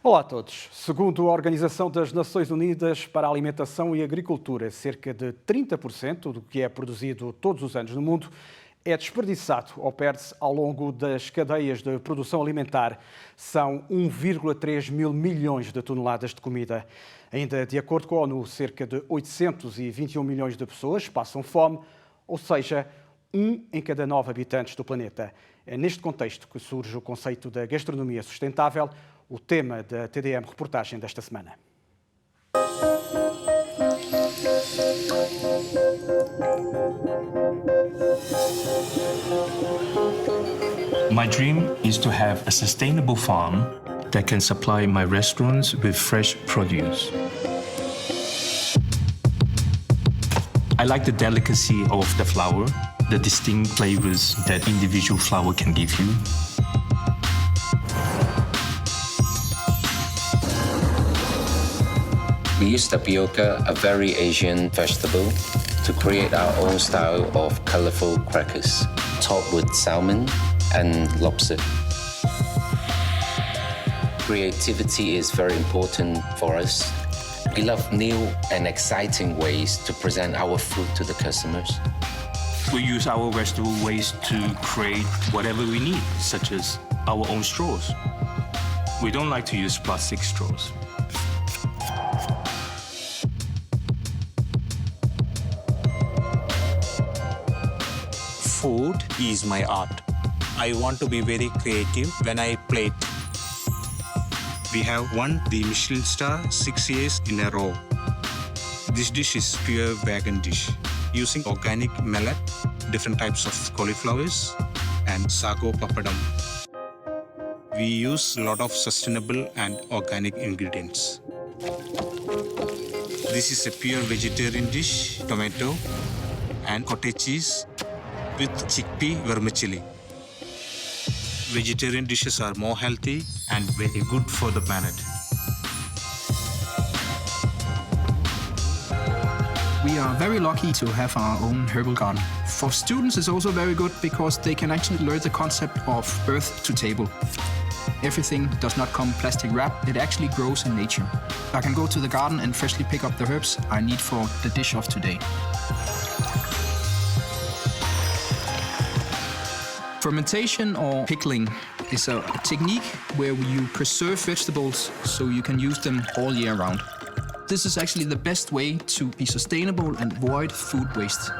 Olá a todos. Segundo a Organização das Nações Unidas para a Alimentação e Agricultura, cerca de 30% do que é produzido todos os anos no mundo é desperdiçado ou perde-se ao longo das cadeias de produção alimentar. São 1,3 mil milhões de toneladas de comida. Ainda de acordo com a ONU, cerca de 821 milhões de pessoas passam fome, ou seja, 1 em cada 9 habitantes do planeta. É neste contexto que surge o conceito da gastronomia sustentável, o tema da TDM Reportagem desta semana. My dream is to have a sustainable farm that can supply my restaurants with fresh produce. I like the delicacy of the flour, the distinct flavors that individual flour can give you. We use tapioca, a very Asian vegetable, to create our own style of colorful crackers, topped with salmon and lobster. Creativity is very important for us. We love new and exciting ways to present our food to the customers. We use our vegetable waste to create whatever we need, such as our own straws. We don't like to use plastic straws. Food is my art. I want to be very creative when I plate. We have won the Michelin star 6 years in a row. This dish is pure vegan dish, using organic millet, different types of cauliflowers, and sago papadum. We use a lot of sustainable and organic ingredients. This is a pure vegetarian dish, tomato and cottage cheese with chickpea vermicelli. Vegetarian dishes are more healthy and very good for the planet. We are very lucky to have our own herbal garden. For students, it's also very good because they can actually learn the concept of earth to table. Everything does not come plastic wrap, it actually grows in nature. I can go to the garden and freshly pick up the herbs I need for the dish of today. Fermentation or pickling is a technique where you preserve vegetables so you can use them all year round. This is actually the best way to be sustainable and avoid food waste.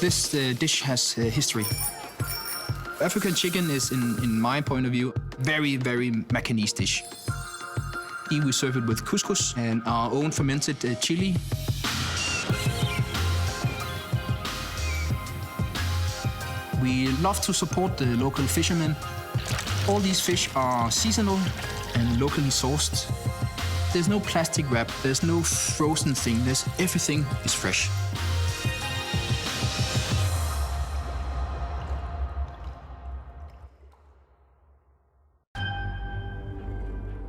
This dish has history. African chicken is, in my point of view, very Macanese dish. We serve it with couscous and our own fermented chili. We love to support the local fishermen. All these fish are seasonal and locally sourced. There's no plastic wrap, there's no frozen thing, everything is fresh.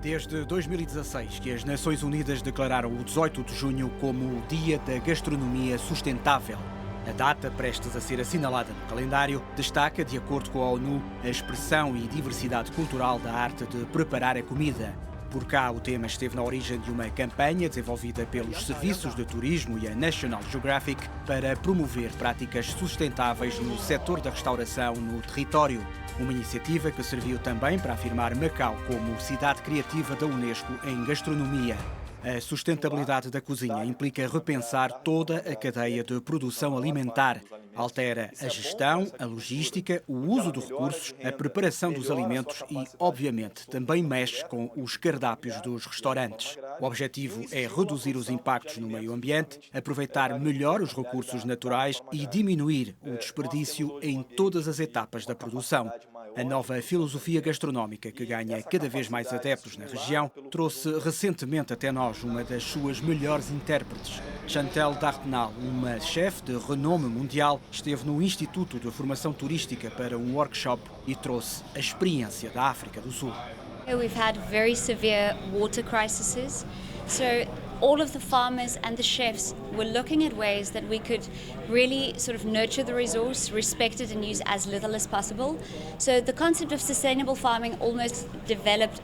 Desde 2016 que as Nações Unidas declararam o 18 de junho como o Dia da Gastronomia Sustentável. A data, prestes a ser assinalada no calendário, destaca, de acordo com a ONU, a expressão e diversidade cultural da arte de preparar a comida. Por cá, o tema esteve na origem de uma campanha desenvolvida pelos Serviços de Turismo e a National Geographic para promover práticas sustentáveis no setor da restauração no território. Uma iniciativa que serviu também para afirmar Macau como cidade criativa da Unesco em gastronomia. A sustentabilidade da cozinha implica repensar toda a cadeia de produção alimentar. Altera a gestão, a logística, o uso de recursos, a preparação dos alimentos e, obviamente, também mexe com os cardápios dos restaurantes. O objetivo é reduzir os impactos no meio ambiente, aproveitar melhor os recursos naturais e diminuir o desperdício em todas as etapas da produção. A nova filosofia gastronómica, que ganha cada vez mais adeptos na região, trouxe recentemente até nós uma das suas melhores intérpretes. Chantal Dartenal, uma chefe de renome mundial, esteve no Instituto de Formação Turística para um workshop e trouxe a experiência da África do Sul. We've had very severe water crises, so all of the farmers and the chefs were looking at ways that we could really sort of nurture the resource, respect it and use as little as possible. So the concept of sustainable farming almost developed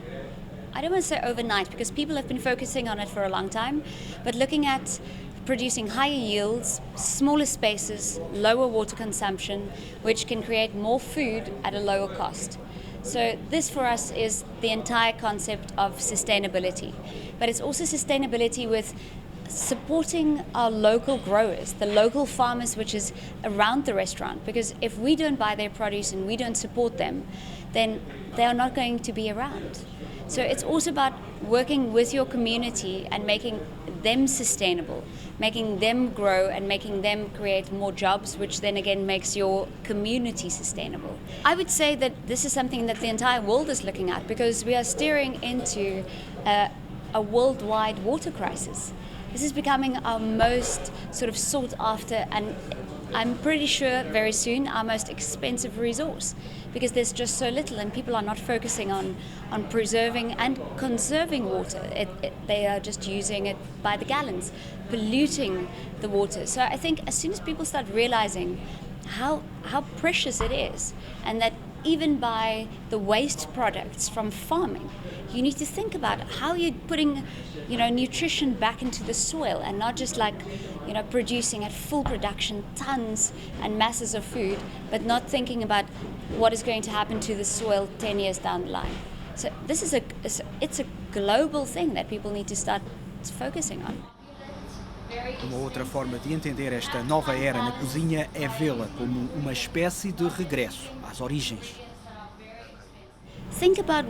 I don't want to say overnight, because people have been focusing on it for a long time, but looking at producing higher yields, smaller spaces, lower water consumption, which can create more food at a lower cost. So this for us is the entire concept of sustainability. But it's also sustainability with supporting our local growers, the local farmers which is around the restaurant. Because if we don't buy their produce and we don't support them, then they are not going to be around. So it's also about working with your community and making them sustainable, making them grow and making them create more jobs, which then again makes your community sustainable. I would say that this is something that the entire world is looking at, because we are steering into a worldwide water crisis. This is becoming our most sort of sought after, and I'm pretty sure very soon our most expensive resource, because there's just so little and people are not focusing on preserving and conserving water. They are just using it by the gallons, polluting the water. So I think as soon as people start realizing how precious it is, and that even by the waste products from farming, you need to think about how you're putting, nutrition back into the soil, and not just producing at full production tons and masses of food, but not thinking about what is going to happen to the soil 10 years down the line. So this is it's a global thing that people need to start focusing on. Uma outra forma de entender esta nova era na cozinha é vê-la como uma espécie de regresso às origens. Think about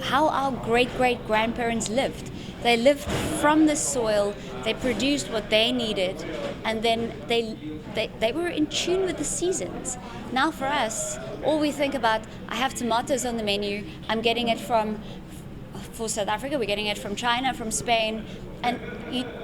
how our great-great-grandparents lived. They lived from the soil, they produced what they needed, and then they were in tune with the seasons. Now for us, all we think about, I have tomatoes on the menu, I'm getting it for South Africa, we're getting it from China, from Spain, and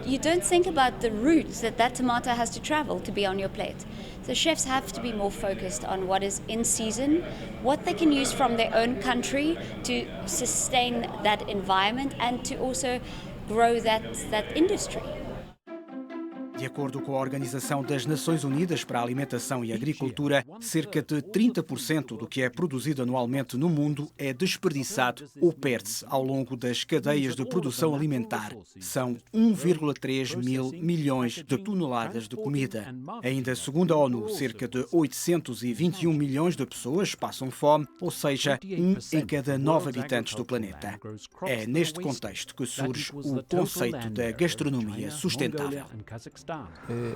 you don't think about the routes that tomato has to travel to be on your plate. So chefs have to be more focused on what is in season, what they can use from their own country to sustain that environment and to also grow that industry. De acordo com a Organização das Nações Unidas para a Alimentação e Agricultura, cerca de 30% do que é produzido anualmente no mundo é desperdiçado ou perde-se ao longo das cadeias de produção alimentar. São 1,3 mil milhões de toneladas de comida. Ainda segundo a ONU, cerca de 821 milhões de pessoas passam fome, ou seja, 1 em cada 9 habitantes do planeta. É neste contexto que surge o conceito da gastronomia sustentável.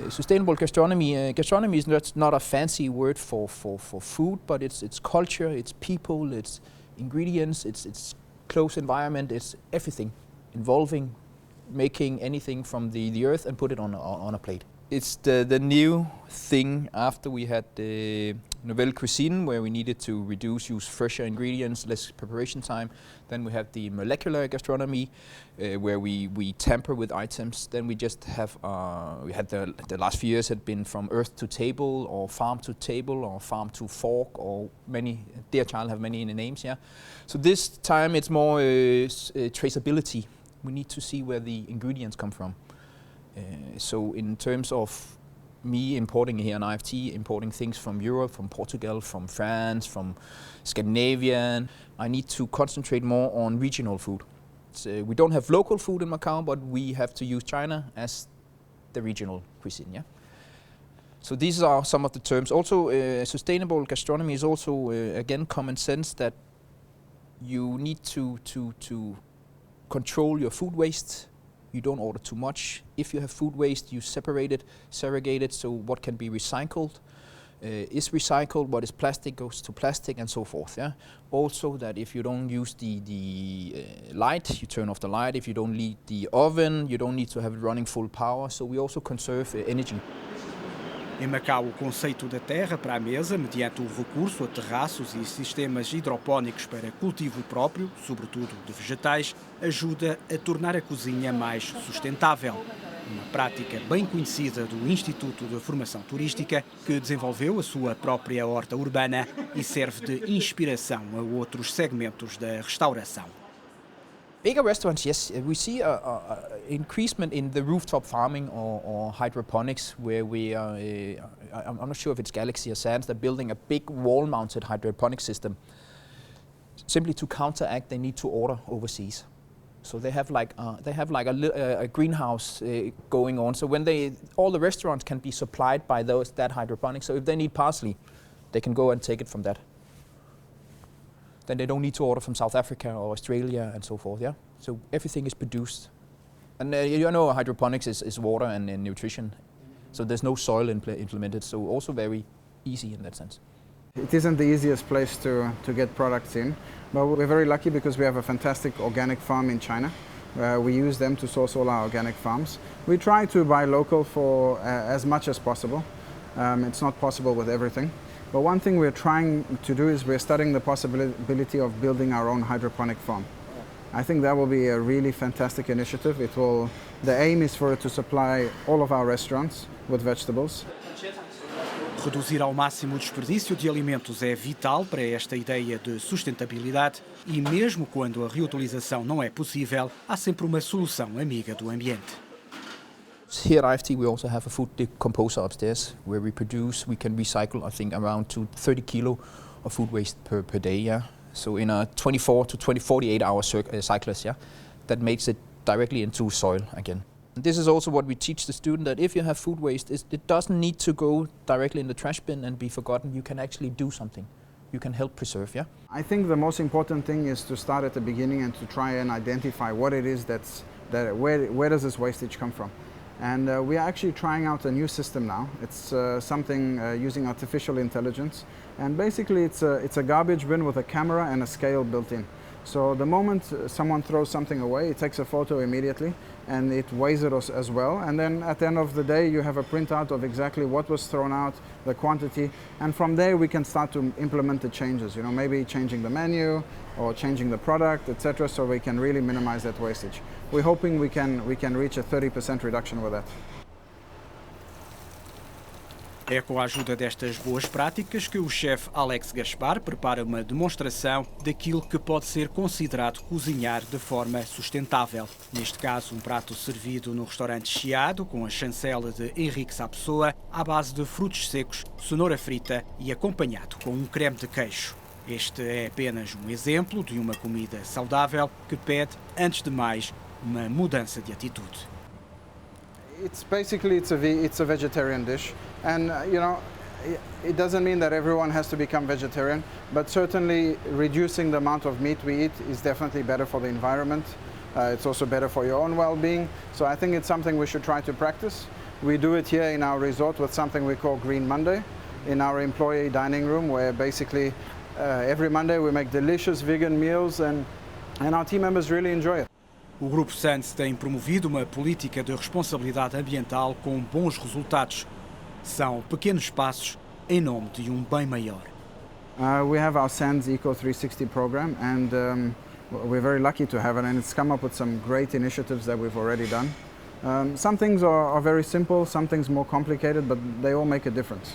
Sustainable gastronomy. Gastronomy is not a fancy word for food, but it's culture, it's people, it's ingredients, it's close environment, it's everything involving making anything from the earth and put it on a plate. It's the new thing after we had the nouvelle cuisine, where we needed to use fresher ingredients, less preparation time. Then we have the molecular gastronomy, where we tamper with items. Then we just have, we had the last few years had been from earth to table, or farm to table, or farm to fork, or many, dear child have many names, yeah. So this time it's more traceability. We need to see where the ingredients come from. So in terms of me importing here on IFT, importing things from Europe, from Portugal, from France, from Scandinavia, I need to concentrate more on regional food. We don't have local food in Macau, but we have to use China as the regional cuisine. Yeah. So these are some of the terms. Also, sustainable gastronomy is also again common sense, that you need to control your food waste. You don't order too much. If you have food waste, you separate it, segregate it, so what can be recycled is recycled, what is plastic goes to plastic, and so forth. Yeah. Also, that if you don't use the light, you turn off the light. If you don't need the oven, you don't need to have it running full power. So we also conserve energy. Em Macau, o conceito da terra para a mesa, mediante o recurso a terraços e sistemas hidropónicos para cultivo próprio, sobretudo de vegetais, ajuda a tornar a cozinha mais sustentável. Uma prática bem conhecida do Instituto de Formação Turística, que desenvolveu a sua própria horta urbana e serve de inspiração a outros segmentos da restauração. Bigger restaurants, yes. We see an increasement in the rooftop farming or hydroponics, where we are, I'm not sure if it's Galaxy or Sands, they're building a big wall-mounted hydroponic system. Simply to counteract, they need to order overseas. So they have like a greenhouse going on. So when all the restaurants can be supplied by that hydroponics. So if they need parsley, they can go and take it from that. Then they don't need to order from South Africa or Australia and so forth. Yeah. So everything is produced, and you know hydroponics is water and nutrition. So there's no soil implemented. So also very easy in that sense. It isn't the easiest place to get products in, but we're very lucky because we have a fantastic organic farm in China. We use them to source all our organic farms. We try to buy local for as much as possible. It's not possible with everything. But one thing we're trying to do is we're studying the possibility of building our own hydroponic farm. I think that will be a really fantastic initiative. The aim is for it to supply all of our restaurants with vegetables. Reduzir ao máximo o desperdício de alimentos é vital para esta ideia de sustentabilidade e mesmo quando a reutilização não é possível, há sempre uma solução amiga do ambiente. Here at IFT we also have a food decomposer upstairs where we can recycle I think around 30 kilo of food waste per day. Yeah? So in a 24 to 48 hour cycles, yeah, that makes it directly into soil again. And this is also what we teach the student, that if you have food waste, it doesn't need to go directly in the trash bin and be forgotten. You can actually do something. You can help preserve, yeah? I think the most important thing is to start at the beginning and to try and identify what it is where does this wastage come from? And we are actually trying out a new system now. It's something using artificial intelligence. And basically it's a garbage bin with a camera and a scale built in. So the moment someone throws something away, it takes a photo immediately and it weighs it as well. And then at the end of the day, you have a printout of exactly what was thrown out, the quantity. And from there, we can start to implement the changes. You know, maybe changing the menu or changing the product, etc. So we can really minimize that wastage. We're hoping we can reach a 30% reduction with that. É com a ajuda destas boas práticas que o chefe Alex Gaspar prepara uma demonstração daquilo que pode ser considerado cozinhar de forma sustentável. Neste caso, um prato servido no restaurante Chiado, com a chancela de Henrique Sapessoa, à base de frutos secos, cenoura frita e acompanhado com um creme de queijo. Este é apenas um exemplo de uma comida saudável que pede, antes de mais, uma mudança de atitude. It's a vegetarian dish, and you know, it doesn't mean that everyone has to become vegetarian, but certainly reducing the amount of meat we eat is definitely better for the environment. It's also better for your own well-being. So I think it's something we should try to practice. We do it here in our resort with something we call Green Monday, in our employee dining room, where basically every Monday we make delicious vegan meals, and our team members really enjoy it. O Grupo Sands tem promovido uma política de responsabilidade ambiental com bons resultados. São pequenos passos em nome de um bem maior. We have our Sands Eco 360 program, and we're very lucky to have it, and it's come up with some great initiatives that we've already done. Some things are very simple, some things more complicated, but they all make a difference.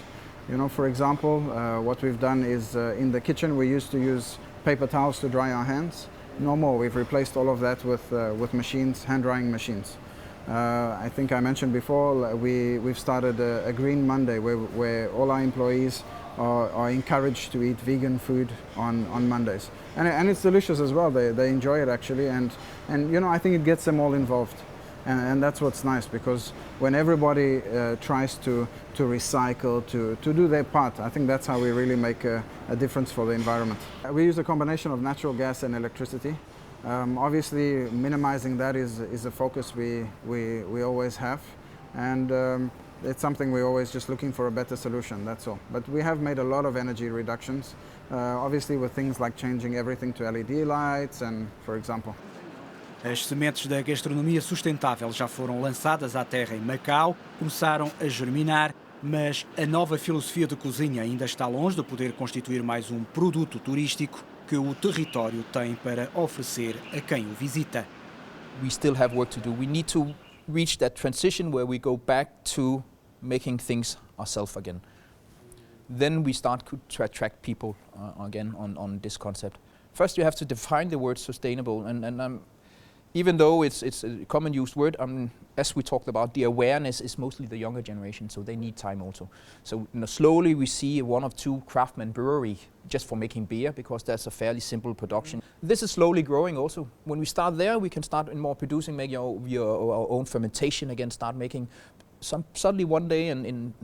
You know, for example, what we've done is in the kitchen we used to use paper towels to dry our hands. No more. We've replaced all of that with machines, hand drying machines. I think I mentioned before we've started a Green Monday where all our employees are encouraged to eat vegan food on Mondays, and it's delicious as well. They enjoy it actually, and you know, I think it gets them all involved, and that's what's nice, because when everybody tries to recycle, to do their part, I think that's how we really make a difference for the environment. We use a combination of natural gas and electricity. Obviously, minimizing that is a focus we always have, and it's something we're always just looking for a better solution, that's all. But we have made a lot of energy reductions, obviously with things like changing everything to LED lights, and for example. As sementes da gastronomia sustentável já foram lançadas à terra em Macau, começaram a germinar, mas a nova filosofia de cozinha ainda está longe de poder constituir mais um produto turístico que o território tem para oferecer a quem o visita. We still have work to do. We need to reach that transition where we go back to making things ourselves again. Then we start to attract people again on this concept. First, you have to define the word sustainable, and Even though it's a common used word, as we talked about, the awareness is mostly the younger generation, so they need time also. So slowly we see 1 or 2 craftsman brewery just for making beer, because that's a fairly simple production. This is slowly growing also. When we start there, we can start in more producing, make our own fermentation again, start making suddenly one day, and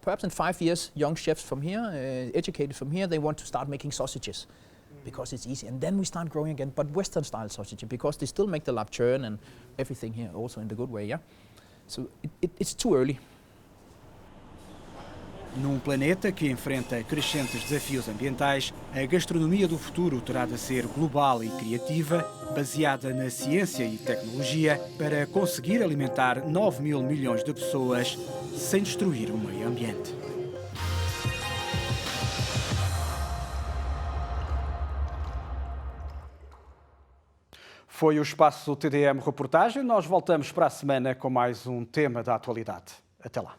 perhaps in 5 years, young chefs from here, educated from here, they want to start making sausages. Because it's easy, and then we start growing again, but Western style sausage, because they still make the lap churn and everything here also in the good way, yeah? So it's too early. Num planeta que enfrenta crescentes desafios ambientais, a gastronomia do futuro terá de ser global e criativa, baseada na ciência e tecnologia, para conseguir alimentar 9 mil milhões de pessoas sem destruir o meio ambiente. Foi o Espaço TDM Reportagem. Nós voltamos para a semana com mais um tema da atualidade. Até lá.